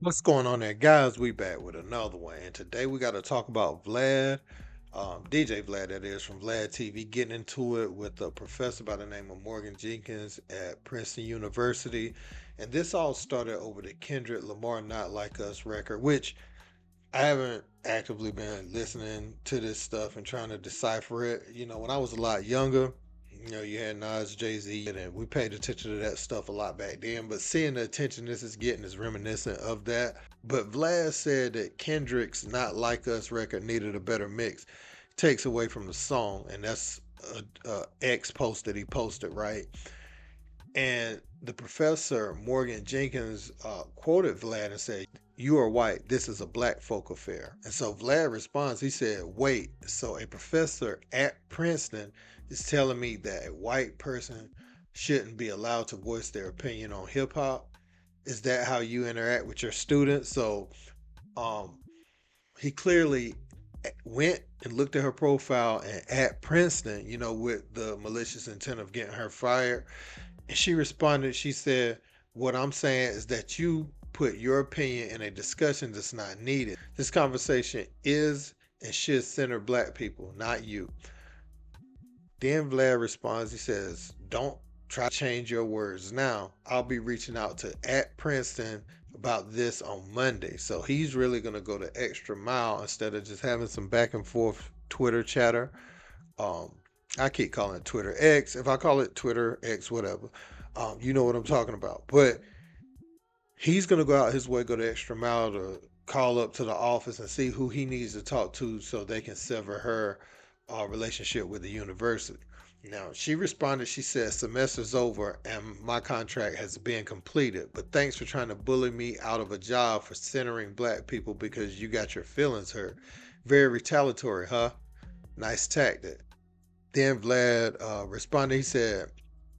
What's going on there, guys? We back with another one, and today we got to talk about Vlad, DJ Vlad, that is from Vlad TV, getting into it with a professor by the name of Morgan Jenkins at Princeton University, and this all started over the Kendrick Lamar "Not Like Us" record, which I haven't actively been listening to this stuff and trying to decipher it. When I was a lot younger, you had Nas, Jay Z, and we paid attention to that stuff a lot back then. But seeing the attention this is getting is reminiscent of that. But Vlad said that Kendrick's "Not Like Us" record needed a better mix. Takes away from the song, and that's a X post that he posted, right? And the professor, Morgan Jenkins, quoted Vlad and said, "You are white. This is a black folk affair." And so Vlad responds, he said, "Wait, so a professor at Princeton is telling me that a white person shouldn't be allowed to voice their opinion on hip hop? Is that how you interact with your students?" So um, he clearly went and looked at her profile and at Princeton, with the malicious intent of getting her fired. And she responded, she said, "What I'm saying is that you put your opinion in a discussion that's not needed. This conversation is and should center black people, not you." Then Vlad responds, he says, "Don't try to change your words now. I'll be reaching out to at Princeton about this on Monday." So he's really going to go the extra mile instead of just having some back and forth Twitter chatter. Um, I keep calling it Twitter X. If I call it Twitter X, whatever, you know what I'm talking about. But he's gonna go out his way, go the extra mile to call up to the office and see who he needs to talk to so they can sever her relationship with the university. Now, she responded, she said, "Semester's over and my contract has been completed, but thanks for trying to bully me out of a job for centering black people because you got your feelings hurt. Very retaliatory, huh? Nice tactic." Then Vlad responded. He said,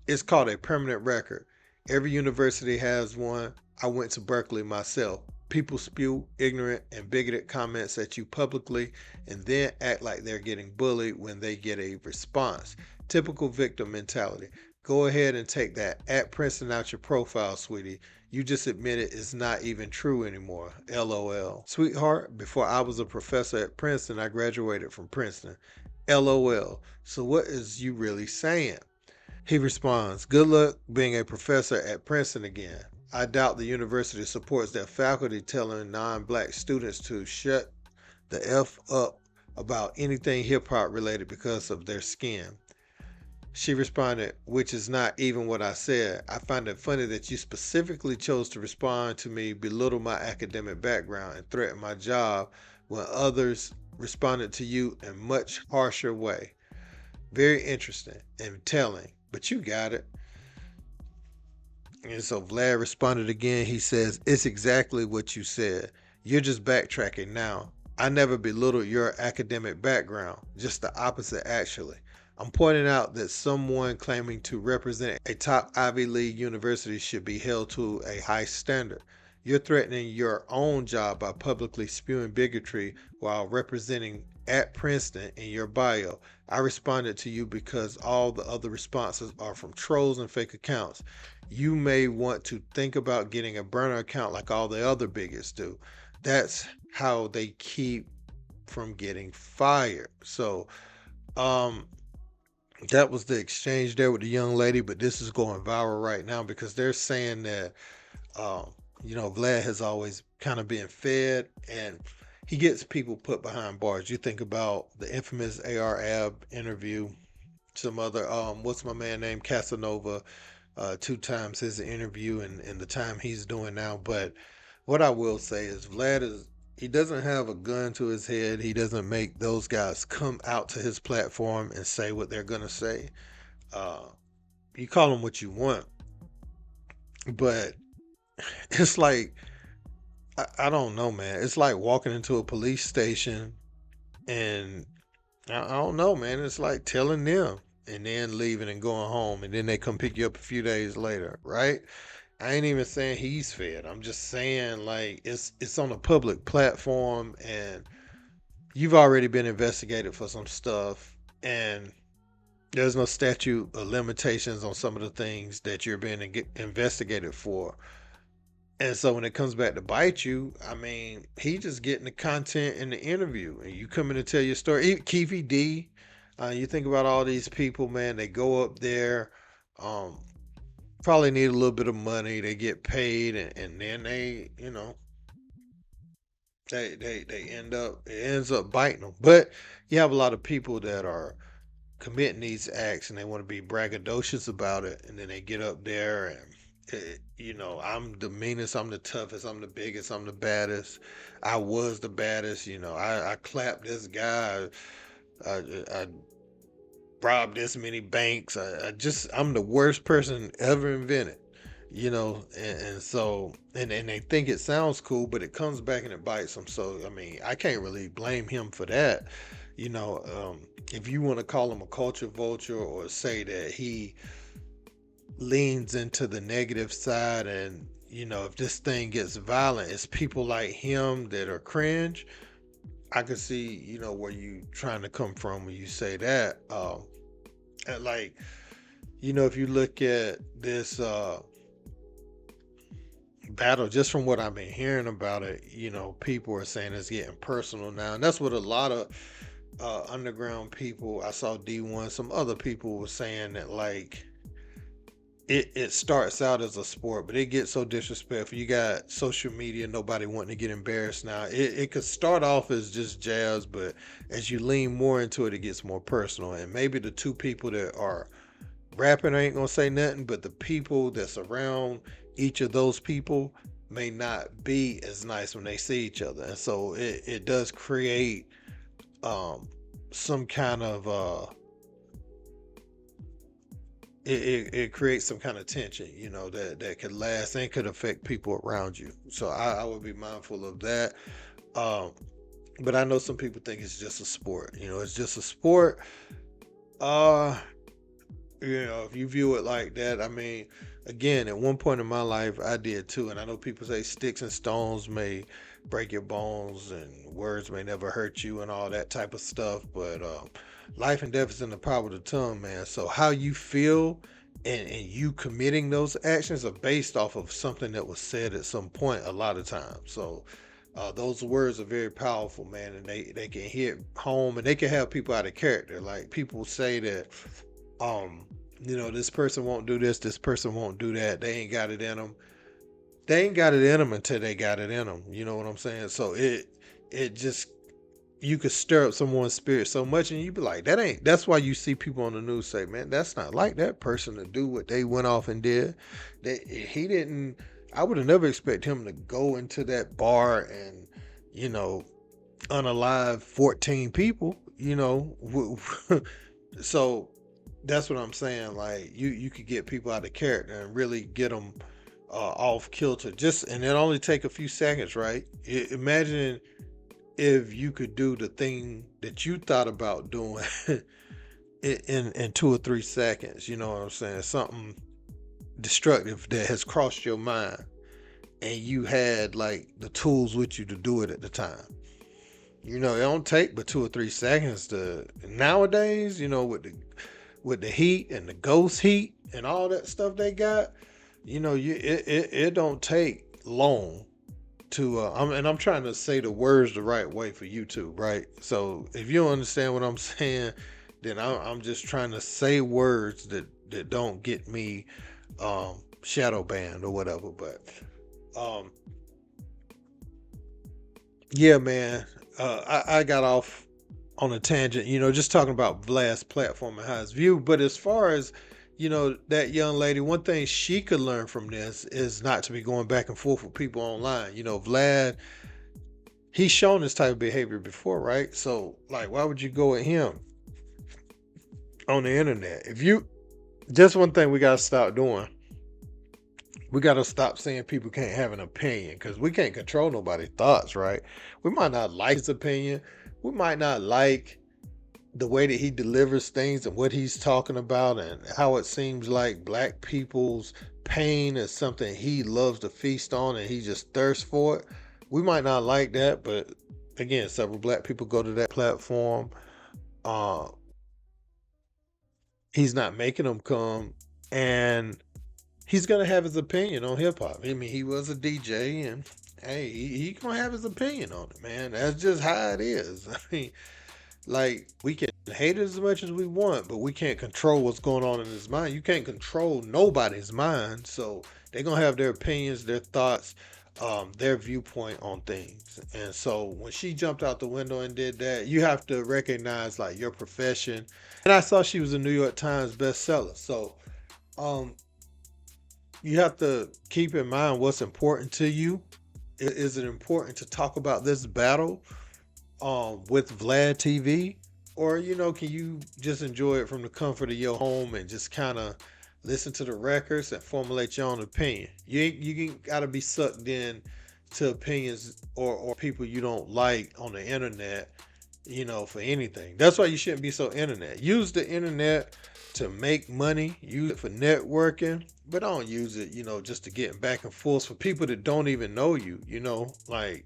"It's called a permanent record. Every university has one. I went to Berkeley myself. People spew ignorant and bigoted comments at you publicly and then act like they're getting bullied when they get a response. Typical victim mentality. Go ahead and take that at Princeton out your profile, sweetie. You just admitted it's not even true anymore. LOL. Sweetheart, before I was a professor at Princeton, I graduated from Princeton. LOL. So what is you really saying?" He responds, "Good luck being a professor at Princeton again. I doubt the university supports their faculty telling non-black students to shut the F up about anything hip hop related because of their skin." She responded, "Which is not even what I said. I find it funny that you specifically chose to respond to me, belittle my academic background, and threaten my job when others responded to you in much harsher way. Very interesting and telling, but you got it." And so Vlad responded again. He says, "It's exactly what you said. You're just backtracking now. I never belittled your academic background. Just the opposite, actually. I'm pointing out that someone claiming to represent a top Ivy League university should be held to a high standard. You're threatening your own job by publicly spewing bigotry while representing at Princeton in your bio. I responded to you because all the other responses are from trolls and fake accounts. You may want to think about getting a burner account like all the other bigots do. That's how they keep from getting fired." So, um, that was the exchange there with the young lady, but this is going viral right now because they're saying that, Vlad has always kind of been fed and he gets people put behind bars. You think about the infamous AR Ab interview, some other, what's my man named Casanova, two times his interview and the time he's doing now. But what I will say is he doesn't have a gun to his head. He doesn't make those guys come out to his platform and say what they're gonna say. Uh, you call them what you want, but it's like I don't know, man. It's like walking into a police station and I don't know, man. It's like telling them and then leaving and going home, and then they come pick you up a few days later, right? I ain't even saying he's fed. I'm just saying like it's on a public platform and you've already been investigated for some stuff and there's no statute of limitations on some of the things that you're being investigated for. And so when it comes back to bite you, I mean, he just getting the content in the interview, and you come in to tell your story. Keefy D, you think about all these people, man. They go up there, um, probably need a little bit of money. They get paid, and then they, they end up it ends up biting them. But you have a lot of people that are committing these acts and they want to be braggadocious about it, and then they get up there and I'm the meanest, I'm the toughest, I'm the biggest, I'm the baddest. I was the baddest. I clapped this guy. I robbed this many banks. I'm the worst person ever invented. And they think it sounds cool, but it comes back and it bites them. So I mean, I can't really blame him for that. If you want to call him a culture vulture or say that he leans into the negative side, and if this thing gets violent, it's people like him that are cringe. I can see where you trying to come from when you say that. And like, if you look at this battle, just from what I've been hearing about it, people are saying it's getting personal now, and that's what a lot of underground people. I saw D1, some other people were saying that, like, it starts out as a sport, but it gets so disrespectful. You got social media, nobody wanting to get embarrassed now. It could start off as just jazz, but as you lean more into it, it gets more personal. And maybe the two people that are rapping ain't gonna say nothing, but the people that's around each of those people may not be as nice when they see each other. And so it does create some kind of it creates some kind of tension, that could last and could affect people around you. So I would be mindful of that. Um, but I know some people think it's just a sport. It's just a sport. Uh, if you view it like that, I mean, again, at one point in my life, I did too. And I know people say sticks and stones may break your bones and words may never hurt you and all that type of stuff. But life and death is in the power of the tongue, man. So how you feel and you committing those actions are based off of something that was said at some point a lot of times. So those words are very powerful, man, and they can hit home and they can have people out of character. Like people say that um this person won't do this person won't do that, they ain't got it in them. They ain't got it in them until they got it in them, you know what I'm saying? So it just, you could stir up someone's spirit so much, and you be like, that's why you see people on the news say, man, that's not like that person to do what they went off and did. He didn't, I would have never expected him to go into that bar and you know unalive 14 people. So that's what I'm saying. Like you could get people out of character and really get them off kilter. Just, and it only take a few seconds, right? Imagine if you could do the thing that you thought about doing in 2 or 3 seconds. You know what I'm saying? Something destructive that has crossed your mind, and you had like the tools with you to do it at the time. It don't take but 2 or 3 seconds to nowadays. With the heat and the ghost heat and all that stuff they got. It don't take long to I'm trying to say the words the right way for YouTube, right? So if you don't understand what I'm saying, then I'm just trying to say words that don't get me shadow banned or whatever. But um yeah, man, I got off on a tangent, just talking about Vlad's platform and how it's viewed. But as far as that young lady, one thing she could learn from this is not to be going back and forth with people online. Vlad, he's shown this type of behavior before, right? So, like, why would you go at him on the internet? Just one thing we gotta stop doing. We gotta stop saying people can't have an opinion, because we can't control nobody's thoughts, right? We might not like his opinion. We might not like the way that he delivers things and what he's talking about, and how it seems like black people's pain is something he loves to feast on and he just thirsts for it. We might not like that, but again, several black people go to that platform. Uh he's not making them come, and he's gonna have his opinion on hip hop. I mean, he was a DJ, and hey, he gonna have his opinion on it, man. That's just how it is. I mean, like we can hate it as much as we want, but we can't control what's going on in his mind. You can't control nobody's mind, so they're gonna have their opinions, their thoughts, their viewpoint on things. And so when she jumped out the window and did that, you have to recognize like your profession. And I saw she was a New York Times bestseller, so um, you have to keep in mind what's important to you. Is it important to talk about this battle with Vlad TV, or can you just enjoy it from the comfort of your home and just kind of listen to the records and formulate your own opinion? You got to be sucked in to opinions or people you don't like on the internet, for anything. That's why you shouldn't be so internet. Use the internet to make money, use it for networking, but don't use it, just to get back and forth for people that don't even know you, like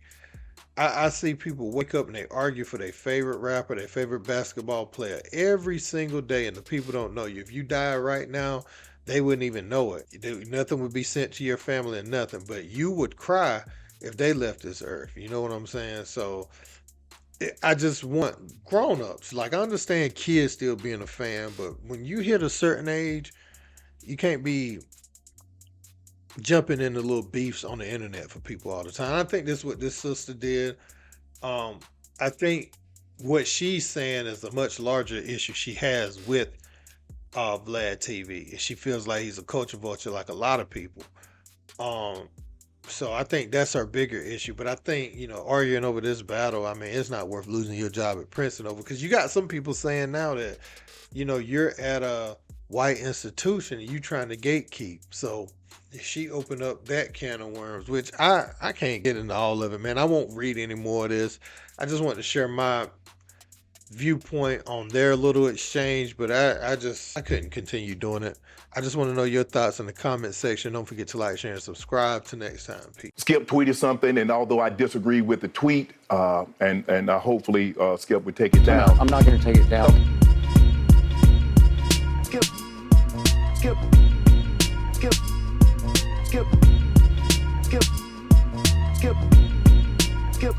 I see people wake up and they argue for their favorite rapper, their favorite basketball player every single day, and the people don't know you. If you die right now, they wouldn't even know it. Nothing would be sent to your family and nothing, but you would cry if they left this earth. You know what I'm saying? So I just want grown-ups. Like, I understand kids still being a fan, but when you hit a certain age, you can't be jumping into little beefs on the internet for people all the time. I think this is what this sister did. I think what she's saying is a much larger issue she has with Vlad TV. She feels like he's a culture vulture like a lot of people. So I think that's her bigger issue. But I think, arguing over this battle, I mean, it's not worth losing your job at Princeton over, because you got some people saying now that, you're at a white institution and you trying to gatekeep. So she opened up that can of worms, which I can't get into all of it, man. I won't read any more of this. I just want to share my viewpoint on their little exchange, but I couldn't continue doing it. I just want to know your thoughts in the comment section. Don't forget to like, share, and subscribe. Till next time. Peace. Skip tweeted something, and although I disagree with the tweet, and hopefully Skip would take it down. I'm not going to take it down. Skip. Skip. Skip. Skip. Skip. Skip. Skip.